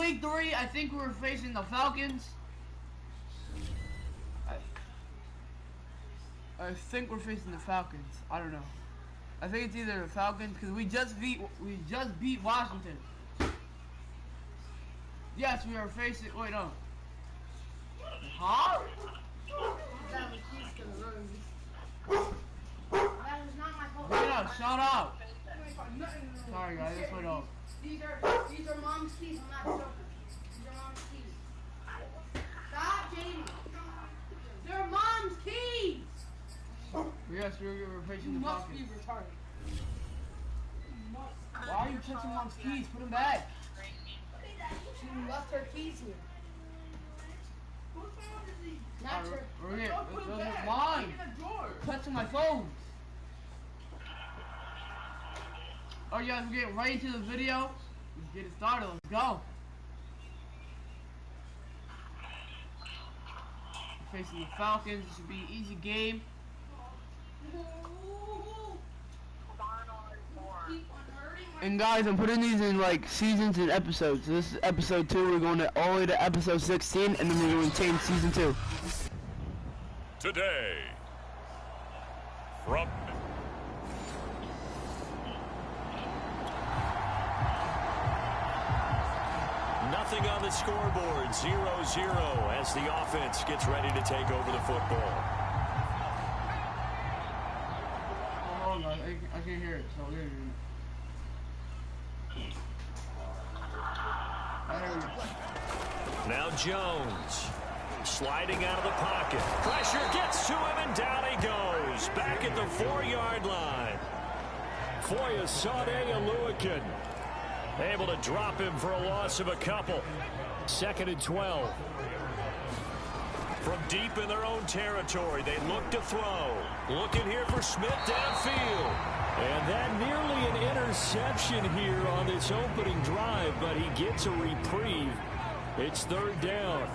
week 3, I think we're facing the Falcons. I think we're facing the Falcons. I don't know. I think it's either the Falcons because we just beat Washington. Yes, we are facing. Wait, no. Huh? That was not my fault. Wait up, shut up. Sorry guys, this went off. These are mom's keys. I'm not joking. These are mom's keys. Stop, Jamie. They're mom's keys. Yes, we're facing the Falcons. You must be retarded. Why are you touching mom's keys? Put them back. She left her keys here. Not her. Those are mine. Touching my phone. Alright guys, we're getting right into the video. Let's get it started. Let's go. We're facing the Falcons. This should be an easy game. And guys, I'm putting these in like seasons and episodes. So this is episode 2. We're going all the way to episode 16, and then we're going to change season 2. Today, from nothing on the scoreboard, 0-0 as the offense gets ready to take over the football. Hold on, guys. I can't hear it. So there you go. Now Jones, sliding out of the pocket. Pressure gets to him, and down he goes. Back at the 4-yard line. Foyesade Aluakin able to drop him for a loss of a couple. 2nd and 12. From deep in their own territory, they look to throw. Looking here for Smith downfield. And that nearly an interception here on this opening drive, but he gets a reprieve. It's 3rd down.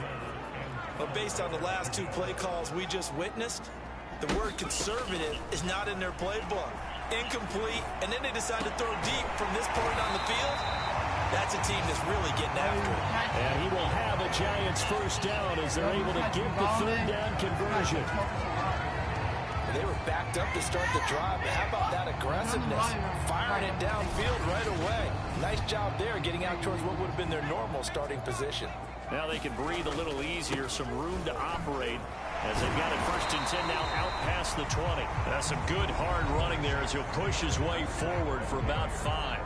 But based on the last 2 play calls we just witnessed, the word conservative is not in their playbook. Incomplete, and then they decide to throw deep from this point on the field. That's a team that's really getting after it. And he will have a Giants 1st down as they're able to get the 3rd down conversion. They were backed up to start the drive, but how about that aggressiveness? Firing it downfield right away. Nice job there getting out towards what would have been their normal starting position. Now they can breathe a little easier, some room to operate as they've got it 1st and 10 now out past the 20. That's some good hard running there as he'll push his way forward for about 5.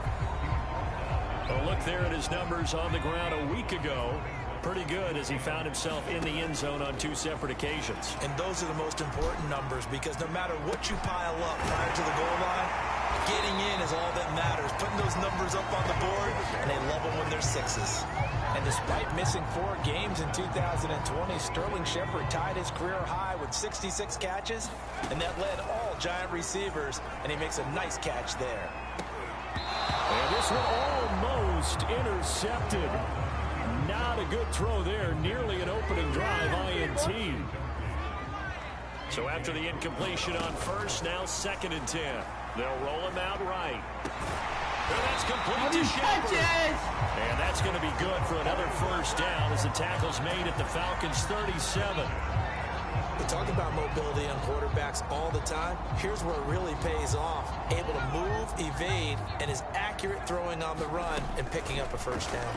A look there at his numbers on the ground a week ago. Pretty good as he found himself in the end zone on 2 separate occasions. And those are the most important numbers because no matter what you pile up prior to the goal line, getting in is all that matters. Putting those numbers up on the board, and they love them when they're 6s. And despite missing 4 games in 2020, Sterling Shepard tied his career high with 66 catches, and that led all Giant receivers, and he makes a nice catch there. And this one almost intercepted. Not a good throw there. Nearly an opening drive INT. So after the incompletion on 1st, now 2nd and 10. They'll roll him out right. And that's complete to Shepard. And that's going to be good for another 1st down as the tackle's made at the Falcons 37. We talk about mobility on quarterbacks all the time. Here's where it really pays off. Able to move, evade, and is accurate throwing on the run and picking up a 1st down.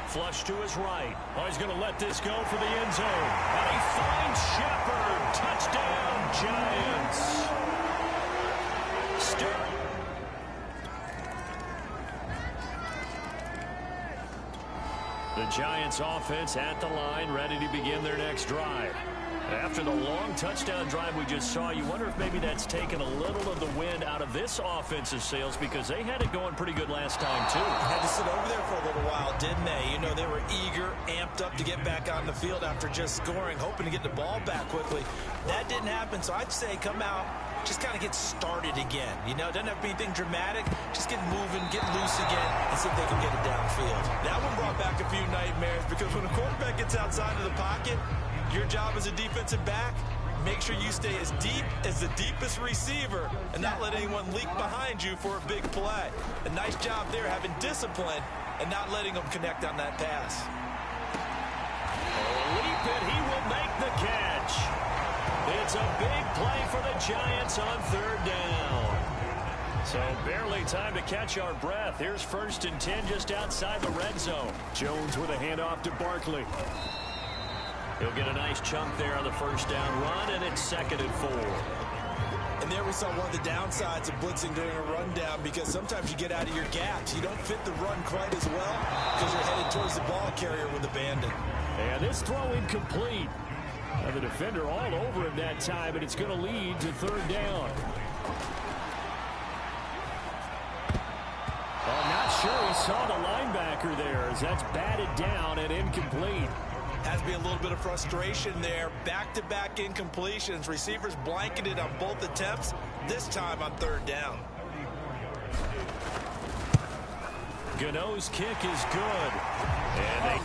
Flush to his right. Oh, he's going to let this go for the end zone. And he finds Shepard. Touchdown, Giants. The Giants offense at the line, ready to begin their next drive. After the long touchdown drive we just saw, you wonder if maybe that's taken a little of the wind out of this offense's sails because they had it going pretty good last time, too. Had to sit over there for a little while, didn't they? You know, they were eager, amped up to get back on the field after just scoring, hoping to get the ball back quickly. That didn't happen, so I'd say come out, just kind of get started again. You know, doesn't have to be anything dramatic. Just get moving, get loose again, and see if they can get it downfield. That one brought back a few nightmares because when a quarterback gets outside of the pocket, your job as a defensive back, make sure you stay as deep as the deepest receiver and not let anyone leak behind you for a big play. A nice job there having discipline and not letting them connect on that pass. Leap it, he will make the catch. It's a big play for the Giants on 3rd down. So barely time to catch our breath. Here's 1st and 10 just outside the red zone. Jones with a handoff to Barkley. He'll get a nice chunk there on the 1st down run, and it's 2nd and 4. And there we saw one of the downsides of blitzing during a rundown, because sometimes you get out of your gaps. You don't fit the run quite as well because you're headed towards the ball carrier with abandon. And this throw incomplete. Now the defender all over him that time, and it's going to lead to 3rd down. Well, I'm not sure he saw the linebacker there, as that's batted down and incomplete. Has to be a little bit of frustration there. Back-to-back incompletions. Receivers blanketed on both attempts, this time on 3rd down. Gano's kick is good. And they...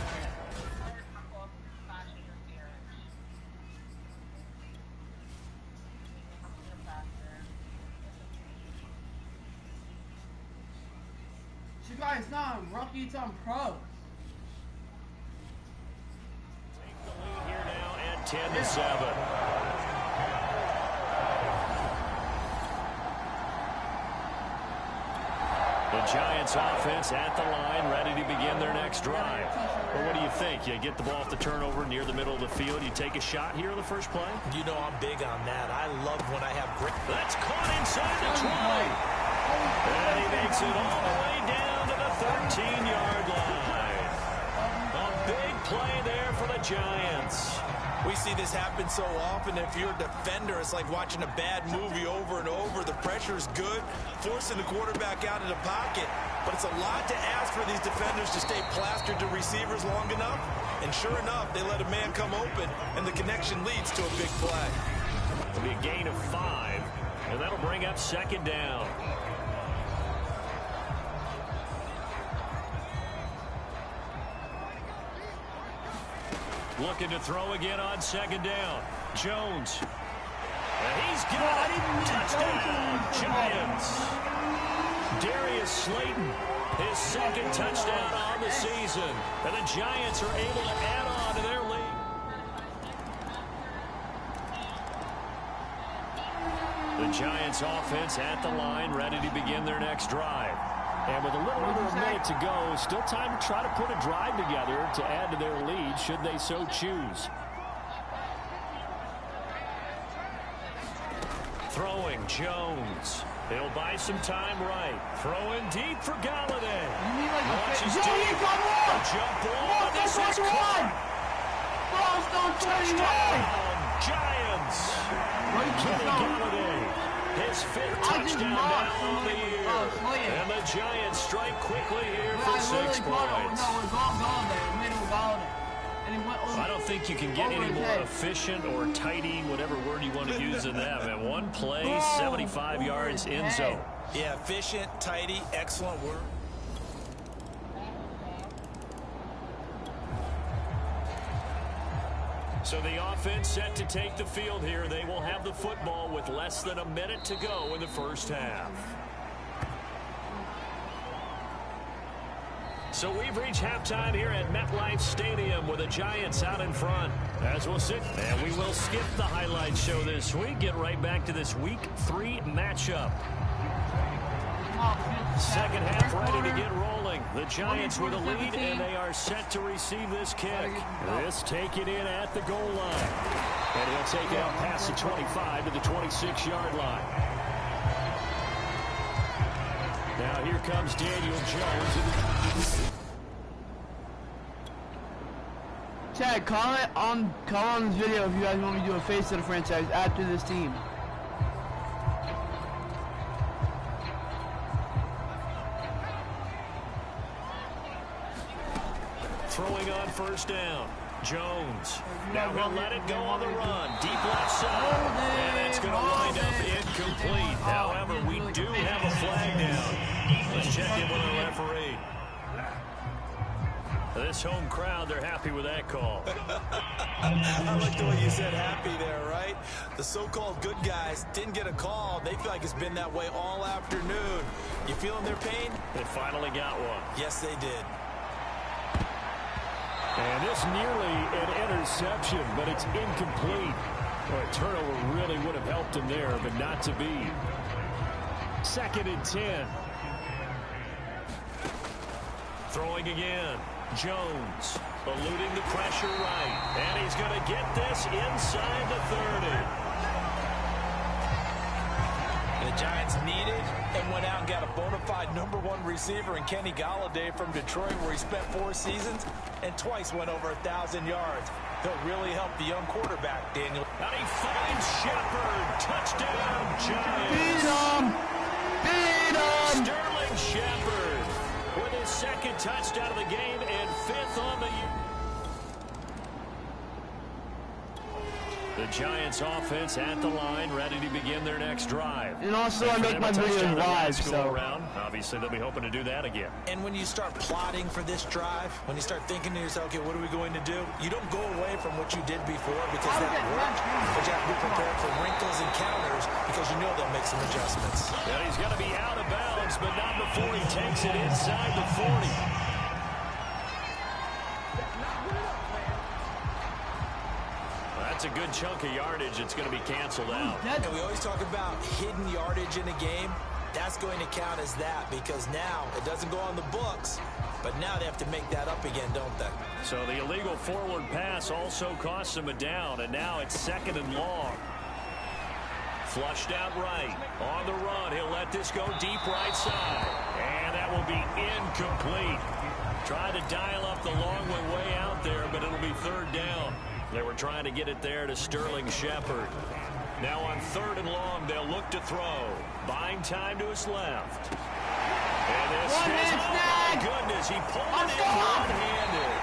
You guys, it's not on rookie, it's on pro. Here now at 10-7. The Giants offense at the line, ready to begin their next drive. Well, what do you think? You get the ball off the turnover near the middle of the field. You take a shot here on the first play? You know I'm big on that. I love when I have great... That's caught inside the 20. And he makes it all the way down to the 13-yard line. A big play there for the Giants. We see this happen so often. If you're a defender, it's like watching a bad movie over and over. The pressure's good, forcing the quarterback out of the pocket. But it's a lot to ask for these defenders to stay plastered to receivers long enough. And sure enough, they let a man come open, and the connection leads to a big play. It'll be a gain of 5, and that'll bring up 2nd down. Looking to throw again on 2nd down. Jones. And he's got it. Touchdown, Giants. Darius Slayton, his 2nd touchdown on the season. And the Giants are able to add on to their lead. The Giants offense at the line, ready to begin their next drive. And with a little over a minute to go, still time to try to put a drive together to add to their lead should they so choose. Throwing, Jones. He'll buy some time right. Throwing deep for Galladay. Launches deep. A jump ball. This is caught. Touchdown, Giants. Kenny Galladay. His 5th touchdown now on the year. And the Giants strike quickly here for 6 points. I don't think you can get any more efficient or tidy, whatever word you want to use in that. Man, one play, 75 yards in zone. Yeah, efficient, tidy, excellent work. So the offense set to take the field here. They will have the football with less than a minute to go in the first half. So we've reached halftime here at MetLife Stadium with the Giants out in front. As we'll sit, and we will skip the highlight show this week. Get right back to this Week 3 matchup. Second half ready to get rolling. The Giants with a lead, and they are set to receive this kick. This taken in at the goal line. And he'll take it out past the 25 to the 26-yard line. Now here comes Daniel Jones. Chad, call on this video if you guys want me to do a face of the franchise after this team. Throwing on first down. Jones. Now he'll let it go on the run. Deep left side. And it's going to wind up incomplete. However, we do have a flag down. Let's check in with the referee. This home crowd, they're happy with that call. I like the way you said happy there, right? The so-called good guys didn't get a call. They feel like it's been that way all afternoon. You feeling their pain? They finally got one. Yes, they did. And this nearly an interception, but it's incomplete. Well, a turnover really would have helped him there, but not to be. 2nd and 10. Throwing again. Jones eluding the pressure right. And he's going to get this inside the 30. The Giants needed and went out and got a bona fide #1 receiver in Kenny Golladay from Detroit, where he spent 4 seasons and twice went over 1,000 yards. He'll really help the young quarterback, Daniel. And he finds Shepard. Touchdown, Giants. Beat him! Beat him! Sterling Shepard with his 2nd touchdown of the game and 5th on the year. The Giants offense at the line, ready to begin their next drive. And also I make my videos live, so. Obviously, they'll be hoping to do that again. And when you start plotting for this drive, when you start thinking to yourself, okay, what are we going to do? You don't go away from what you did before because that worked. But you have to be prepared for wrinkles and counters because you know they'll make some adjustments. And he's going to be out of bounds, but not before he takes it inside the 40. That's a good chunk of yardage. It's going to be canceled out. And we always talk about hidden yardage in a game. That's going to count as that because now it doesn't go on the books, but now they have to make that up again, don't they? So the illegal forward pass also costs him a down, and now it's 2nd and long. Flushed out right. On the run, he'll let this go deep right side. And that will be incomplete. Tried to dial up the long way out there, but it'll be 3rd down. They were trying to get it there to Sterling Shepard. Now on 3rd and long, they'll look to throw. Buying time to his left. And this is, oh my goodness, he pulled it in one-handed.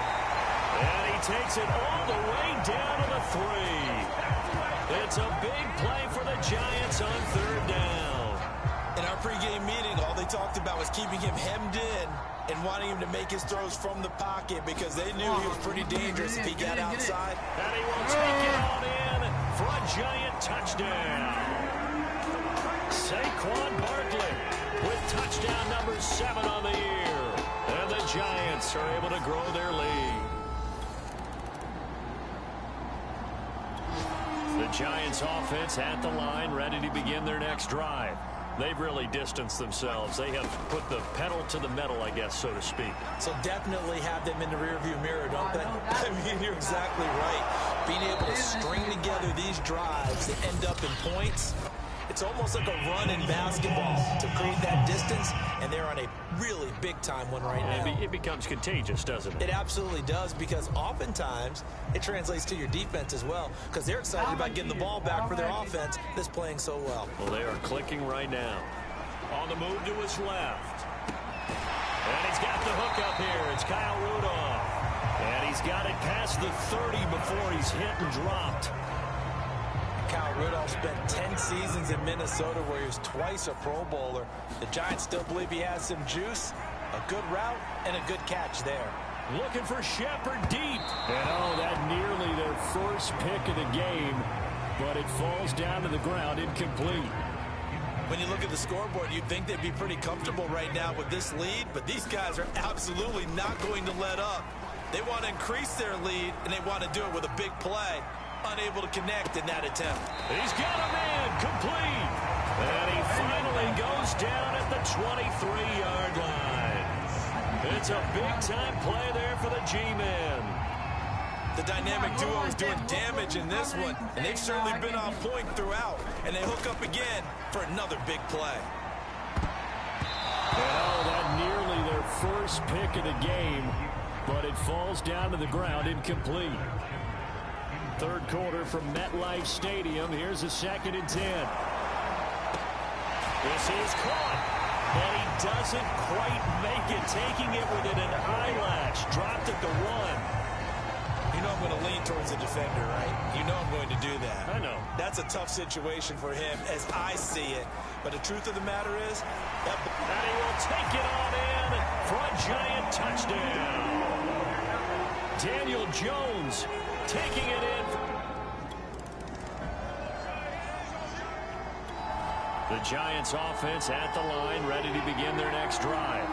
And he takes it all the way down to the 3. It's a big play for the Giants on 3rd down. In our pregame meeting, all they talked about was keeping him hemmed in and wanting him to make his throws from the pocket because they knew he was pretty dangerous if he got outside. And he will take it on in for a Giant touchdown. Saquon Barkley with touchdown number 7 on the year. And the Giants are able to grow their lead. The Giants offense at the line, ready to begin their next drive. They've really distanced themselves. They have put the pedal to the metal, I guess, so to speak. So definitely have them in the rearview mirror, don't they? I mean, you're exactly right. Being able to string together these drives that end up in points, it's almost like a run in basketball to create that distance, and they're on a really big-time one right now. It becomes contagious, doesn't it? It absolutely does, because oftentimes it translates to your defense as well, because they're excited about getting the ball back for their offense that's playing so well. Well, they are clicking right now. On the move to his left. And he's got the hook up here. It's Kyle Rudolph. And he's got it past the 30 before he's hit and dropped. Kyle Rudolph spent 10 seasons in Minnesota where he was twice a Pro Bowler. The Giants still believe he has some juice, a good route, and a good catch there. Looking for Shepard deep. And oh, that nearly their first pick of the game, but it falls down to the ground incomplete. When you look at the scoreboard, you'd think they'd be pretty comfortable right now with this lead, but these guys are absolutely not going to let up. They want to increase their lead, and they want to do it with a big play. Unable to connect in that attempt. He's got a man complete. And he finally goes down at the 23-yard line. It's a big-time play there for the G-Men. The dynamic duo is doing damage in this one, and they've certainly been on point throughout. And they hook up again for another big play. And oh, that nearly their first pick of the game, but it falls down to the ground incomplete. Third quarter from MetLife Stadium. Here's a 2nd and 10. This is caught. And he doesn't quite make it, taking it within an eyelash. Dropped at the 1. You know I'm going to lean towards the defender, right? You know I'm going to do that. I know. That's a tough situation for him as I see it. But the truth of the matter is, and he will take it on in for a Giant touchdown. Daniel Jones taking it in. The Giants offense at the line, ready to begin their next drive.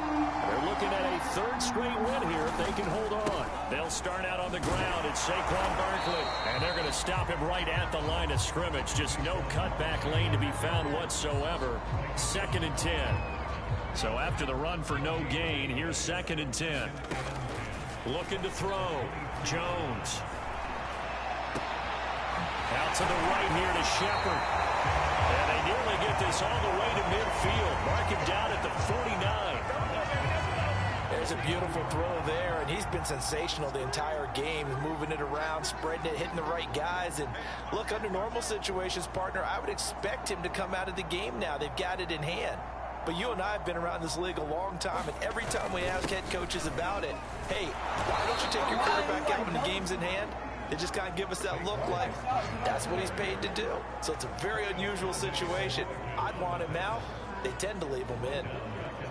They're looking at a third straight win here if they can hold on. They'll start out on the ground. It's Saquon Barkley. And they're going to stop him right at the line of scrimmage. Just no cutback lane to be found whatsoever. 2nd and 10. So after the run for no gain, here's 2nd and 10. Looking to throw. Jones. Out to the right here to Shepard. And they nearly get this all the way to midfield. Mark him down at the 49. There's a beautiful throw there, and he's been sensational the entire game, moving it around, spreading it, hitting the right guys. And look, under normal situations, partner, I would expect him to come out of the game now. They've got it in hand. But you and I have been around this league a long time, and every time we ask head coaches about it, hey, why don't you take your quarterback out when the game's in hand? They just kind of give us that look like that's what he's paid to do. So it's a very unusual situation. I'd want him out. They tend to leave him in.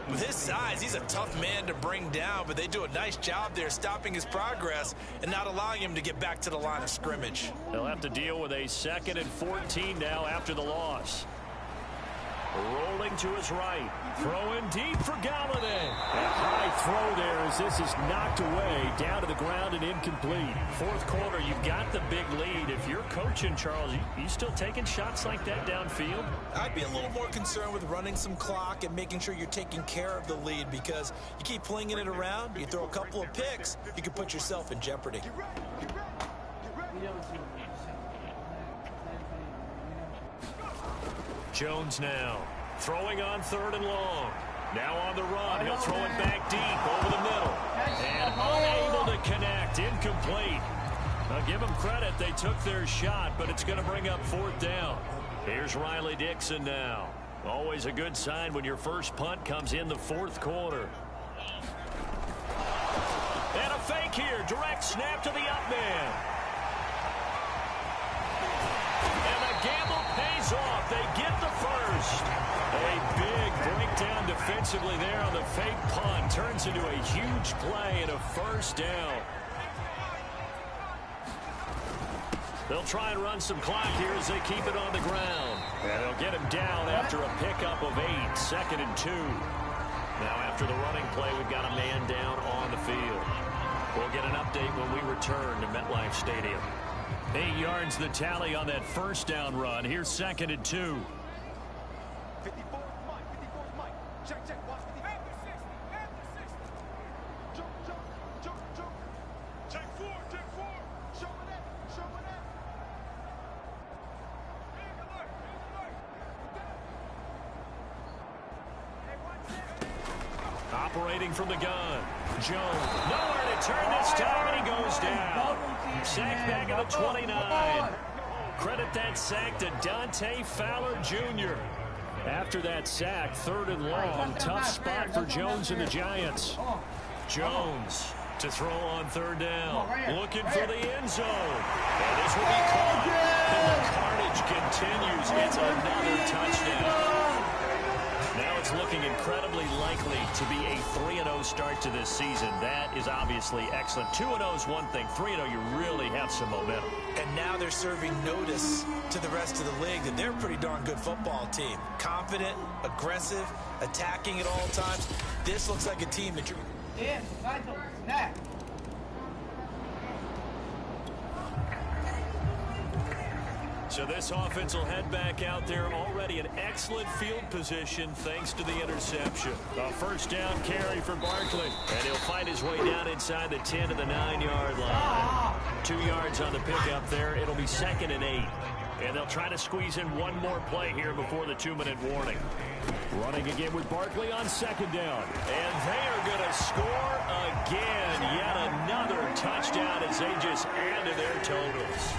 With his size, he's a tough man to bring down, but they do a nice job there stopping his progress and not allowing him to get back to the line of scrimmage. They'll have to deal with a 2nd and 14 now after the loss. Rolling to his right. Throwing deep for Galladay. A high throw there as this is knocked away, down to the ground and incomplete. 4th quarter, you've got the big lead. If you're coaching, Charles, you still taking shots like that downfield? I'd be a little more concerned with running some clock and making sure you're taking care of the lead, because you keep flinging it around, you throw a couple of picks, you can put yourself in jeopardy. Jones now throwing on 3rd and long. Now on the run. He'll throw it back deep over the middle. And unable to connect. Incomplete. I'll give them credit. They took their shot, but it's going to bring up 4th down. Here's Riley Dixon now. Always a good sign when your first punt comes in the 4th quarter. And a fake here. Direct snap to the up man. Gamble pays off. They get the first. A big breakdown defensively there on the fake punt. Turns into a huge play and a 1st down. They'll try and run some clock here as they keep it on the ground. And they'll get him down after a pickup of 8. 2nd and 2. Now after the running play, we've got a man down on the field. We'll get an update when we return to MetLife Stadium. 8 yards the tally on that 1st down run. Here's 2nd and 2. 54, Mike. Check, watch 54. Jump. Check 4. Show it in. Operating from the gun. Jones. Nowhere to turn this time, and he goes down. Sacked back at the 29. Credit that sack to Dante Fowler Jr. After that sack, 3rd and long. Tough spot for Jones and the Giants. Jones to throw on 3rd down. Looking for the end zone. And this will be caught. And the carnage continues. It's another touchdown. Now it's looking incredibly likely to be a 3-0 start to this season. That is obviously excellent. 2-0 is one thing. 3-0, you really have some momentum. And now they're serving notice to the rest of the league that they're a pretty darn good football team. Confident, aggressive, attacking at all times. This looks like a team that you're... Yeah, snap. So this offense will head back out there, already in excellent field position thanks to the interception. A 1st down carry for Barkley, and he'll find his way down inside the 10 to the 9-yard line. 2 yards on the pickup there. It'll be 2nd and 8. And they'll try to squeeze in one more play here before the 2-minute warning. Running again with Barkley on 2nd down. And they are going to score again. Yet another touchdown as they just add to their totals.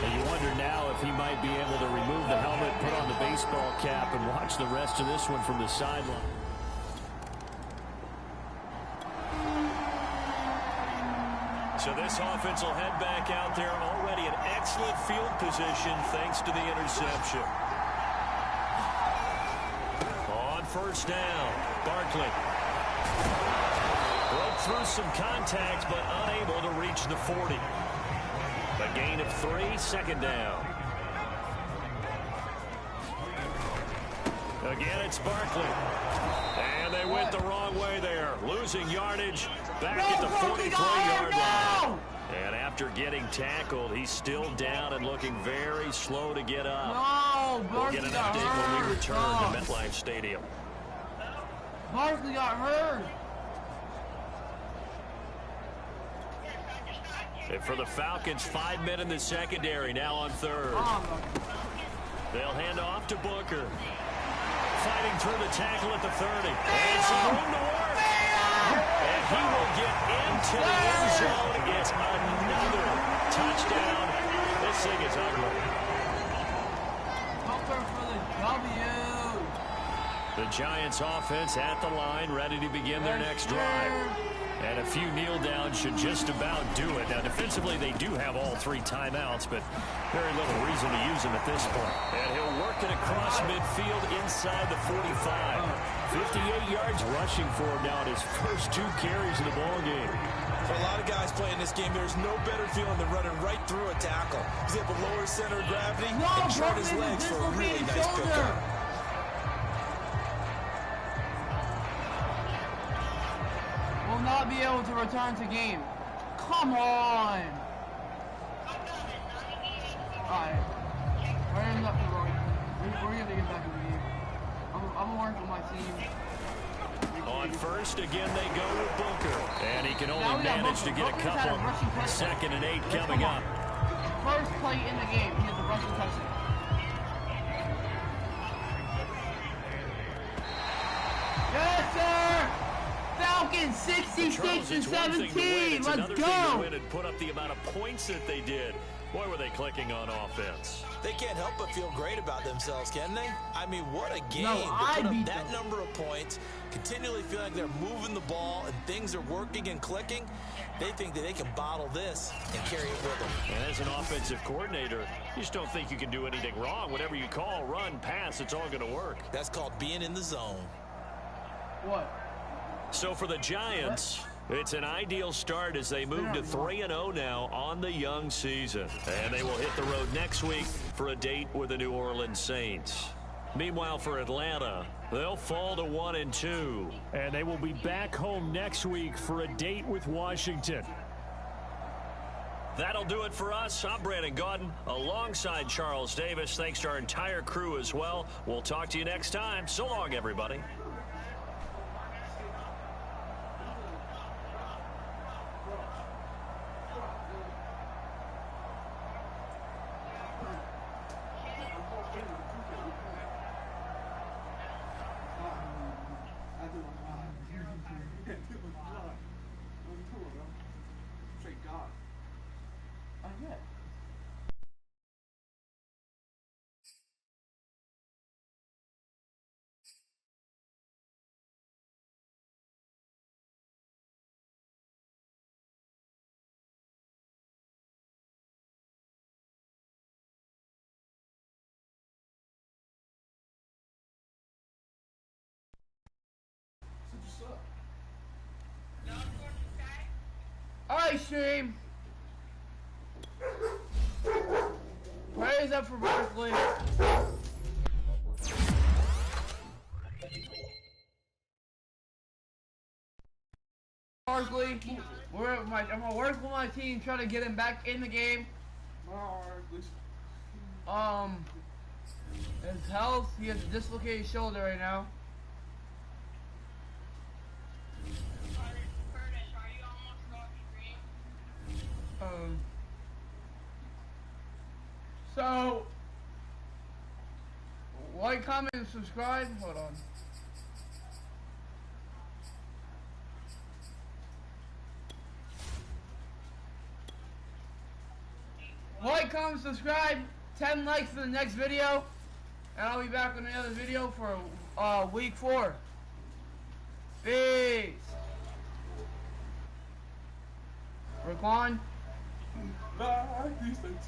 And you wonder now if he might be able to remove the helmet, put on the baseball cap, and watch the rest of this one from the sideline. So this offense will head back out there, already in excellent field position thanks to the interception. On 1st down, Barkley. Broke through some contacts, but unable to reach the 40. A gain of 3, second down. Again, it's Barkley. And they went the wrong way there. Losing yardage back at the 43-yard line. And after getting tackled, he's still down and looking very slow to get up. No, We'll get an update when we return to MetLife Stadium. Barkley got hurt. And for the Falcons, 5 men in the secondary, now on third. They'll hand off to Booker. Fighting through the tackle at the 30. And some room to work. And he will get into the end zone. It's another touchdown. This thing is ugly. Booker for the W. The Giants offense at the line, ready to begin their next drive. And a few kneel downs should just about do it. Now, defensively, they do have all 3 timeouts, but very little reason to use them at this point. And he'll work it across midfield inside the 45. 58 yards rushing for him now in his first 2 carries of the ball game. For a lot of guys playing this game, there's no better feeling than running right through a tackle. He's able to lower his center of gravity and turn his legs for a really nice pickup. Will not be able to return to game. Come on. Alright. We're going to get back in the game. I'm working with my team. On first, again, they go with Booker. And he can only manage to get a couple. 2nd and 8 coming up. First play in the game, he had the rushing touchdown. Yes, sir! Falcons 66 to 17. Let's go. Win and put up the amount of points that they did. Boy, were they clicking on offense. They can't help but feel great about themselves, can they? I mean, what a game No, to I put up beat that them. number of points, continually feeling like they're moving the ball and things are working and clicking. They think that they can bottle this and carry it with them. And as an offensive coordinator, you just don't think you can do anything wrong. Whatever you call, run, pass, it's all going to work. That's called being in the zone. What? So for the Giants, it's an ideal start as they move to 3-0 now on the young season. And they will hit the road next week for a date with the New Orleans Saints. Meanwhile, for Atlanta, they'll fall to 1-2. And they will be back home next week for a date with Washington. That'll do it for us. I'm Brandon Gaudin alongside Charles Davis. Thanks to our entire crew as well. We'll talk to you next time. So long, everybody. Alright, stream. Praise up for Barkley. Barkley, I'm gonna work with my team, try to get him back in the game. His health, he has a dislocated shoulder right now. So, like, comment, and subscribe. Hold on. Like, comment, subscribe. 10 likes for the next video. And I'll be back with another video for week 4. Peace. Raquan. Bye, these things.